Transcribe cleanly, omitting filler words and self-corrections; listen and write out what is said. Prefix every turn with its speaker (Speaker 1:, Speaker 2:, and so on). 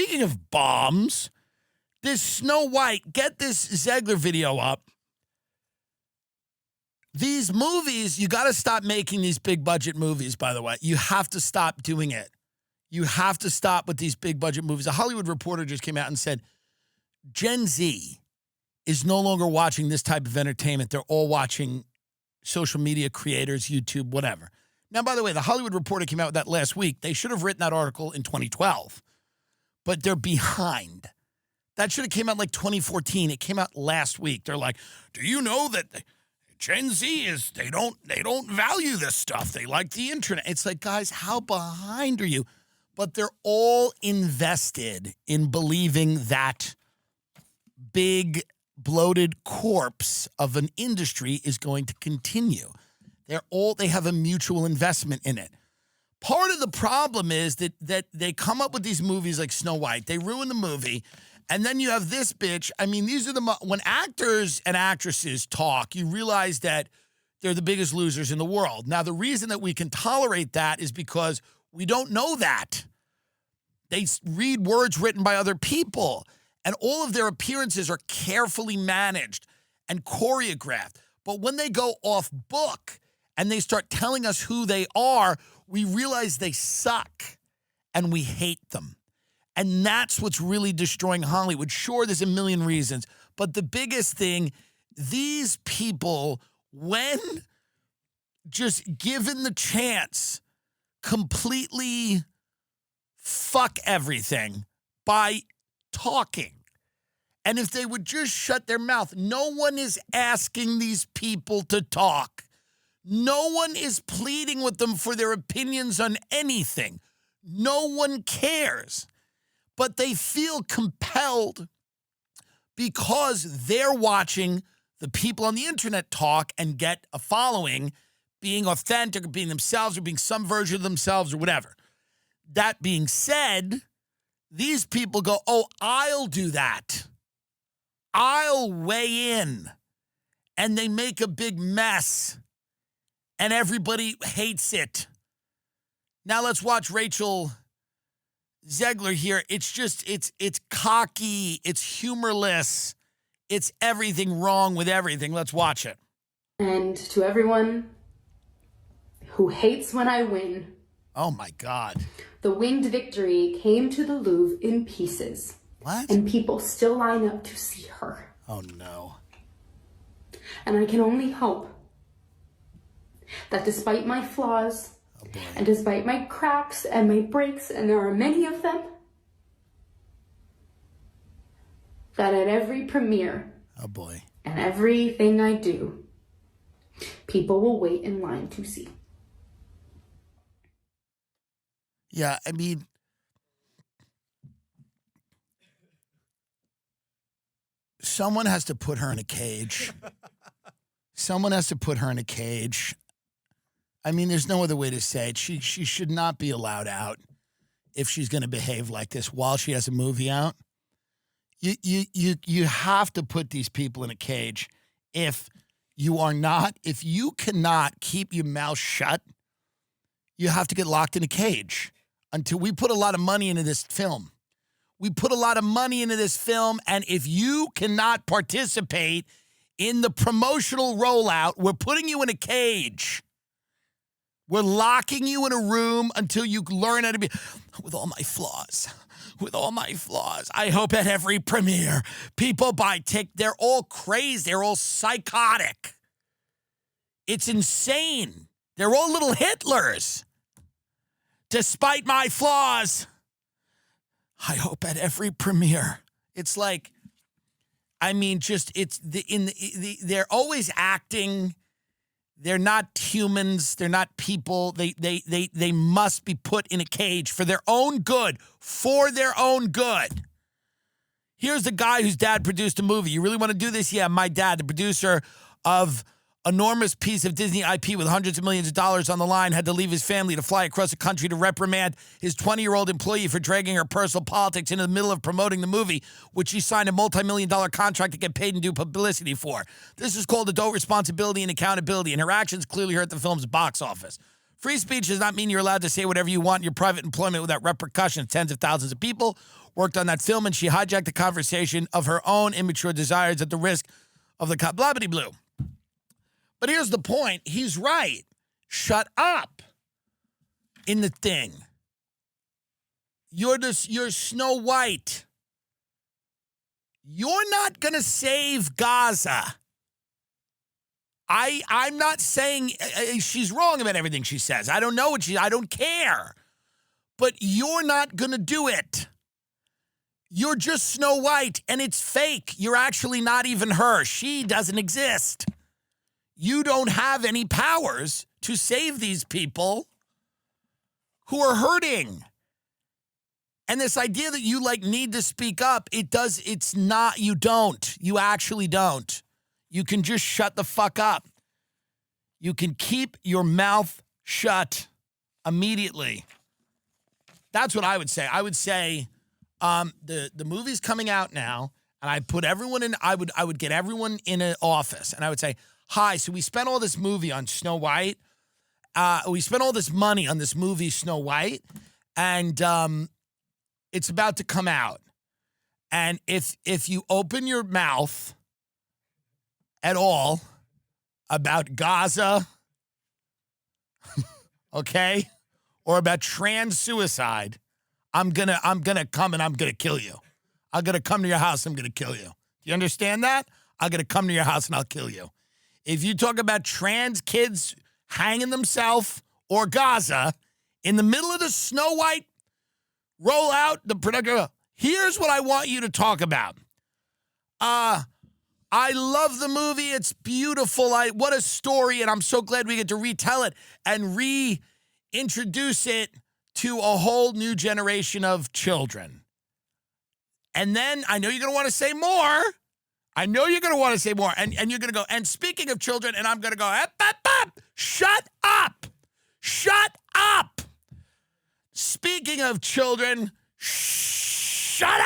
Speaker 1: speaking of bombs, this Snow White, get this Zegler video up. These movies, you got to stop making these big budget movies, by the way. You have to stop doing it. You have to stop with these big budget movies. A Hollywood Reporter just came out and said, Gen Z is no longer watching this type of entertainment. They're all watching social media creators, YouTube, whatever. Now, by the way, the Hollywood Reporter came out with that last week. They should have written that article in 2012, but they're behind. That should have came out like 2014. It came out last week. They're like, do you know that Gen Z is, they don't value this stuff. They like the internet. It's like, guys, how behind are you? But they're all invested in believing that big bloated corpse of an industry is going to continue. They have a mutual investment in it. Part of the problem is that they come up with these movies like Snow White. They ruin the movie. And then you have this bitch. I mean, these are when actors and actresses talk, you realize that they're the biggest losers in the world. Now, the reason that we can tolerate that is because we don't know that. They read words written by other people, and all of their appearances are carefully managed and choreographed. But when they go off book and they start telling us who they are, we realize they suck and we hate them. And that's what's really destroying Hollywood. Sure, there's a million reasons, but the biggest thing, these people, when just given the chance, completely fuck everything by talking. And if they would just shut their mouth, no one is asking these people to talk. No one is pleading with them for their opinions on anything. No one cares. But they feel compelled because they're watching the people on the internet talk and get a following, being authentic or being themselves or being some version of themselves or whatever. That being said, these people go, oh, I'll do that. I'll weigh in. And they make a big mess. And everybody hates it. Now let's watch Rachel Zegler here. It's just, it's cocky. It's humorless. It's everything wrong with everything. Let's watch it.
Speaker 2: And to everyone who hates when I win.
Speaker 1: Oh my God.
Speaker 2: The winged victory came to the Louvre in pieces.
Speaker 1: What?
Speaker 2: And people still line up to see her.
Speaker 1: Oh no.
Speaker 2: And I can only hope that despite my flaws, and despite my cracks and my breaks, and there are many of them, that at every premiere, and everything I do, people will wait in line to see.
Speaker 1: Yeah, I mean, someone has to put her in a cage. Someone has to put her in a cage. I mean, there's no other way to say it. She should not be allowed out if she's going to behave like this while she has a movie out. You have to put these people in a cage. If you cannot keep your mouth shut, you have to get locked in a cage until we put a lot of money into this film. We put a lot of money into this film, and if you cannot participate in the promotional rollout, we're putting you in a cage. We're locking you in a room until you learn how to be, with all my flaws. I hope at every premiere, people buy tickets. They're all crazy. They're all psychotic. It's insane. They're all little Hitlers. Despite my flaws, I hope at every premiere. It's like, I mean, just they're always acting. They're not humans. They're not people. They must be put in a cage for their own good. For their own good. Here's the guy whose dad produced a movie. You really want to do this? Yeah, my dad, the producer of enormous piece of Disney IP with hundreds of millions of dollars on the line, had to leave his family to fly across the country to reprimand his 20-year-old employee for dragging her personal politics into the middle of promoting the movie, which he signed a multi-million-dollar contract to get paid and do publicity for. This is called adult responsibility and accountability, and her actions clearly hurt the film's box office. Free speech does not mean you're allowed to say whatever you want in your private employment without repercussions. Tens of thousands of people worked on that film, and she hijacked the conversation of her own immature desires at the risk of the cop. Blah, blah, blue. But here's the point. He's right. Shut up in the thing. You're Snow White. You're not going to save Gaza. I'm not saying she's wrong about everything she says. I don't know I don't care. But you're not going to do it. You're just Snow White, and it's fake. You're actually not even her. She doesn't exist. You don't have any powers to save these people who are hurting. And this idea that you need to speak up, it's not, you don't. You actually don't. You can just shut the fuck up. You can keep your mouth shut immediately. That's what I would say. I would say the movie's coming out now, and I put everyone in, I would get everyone in an office, and I would say, hi, so we spent all this movie on Snow White. We spent all this money on this movie, Snow White, and it's about to come out. And if you open your mouth at all about Gaza, okay, or about trans suicide, I'm gonna come and I'm gonna kill you. I'm gonna come to your house. I'm gonna kill you. You understand that? I'm gonna come to your house and I'll kill you. If you talk about trans kids hanging themselves or Gaza in the middle of the Snow White rollout, the production, here's what I want you to talk about. I love the movie. It's beautiful. What a story, and I'm so glad we get to retell it and reintroduce it to a whole new generation of children. And then I know you're going to want to say more. And you're going to go, and speaking of children, and I'm going to go, shut up. Shut up. Speaking of children, shut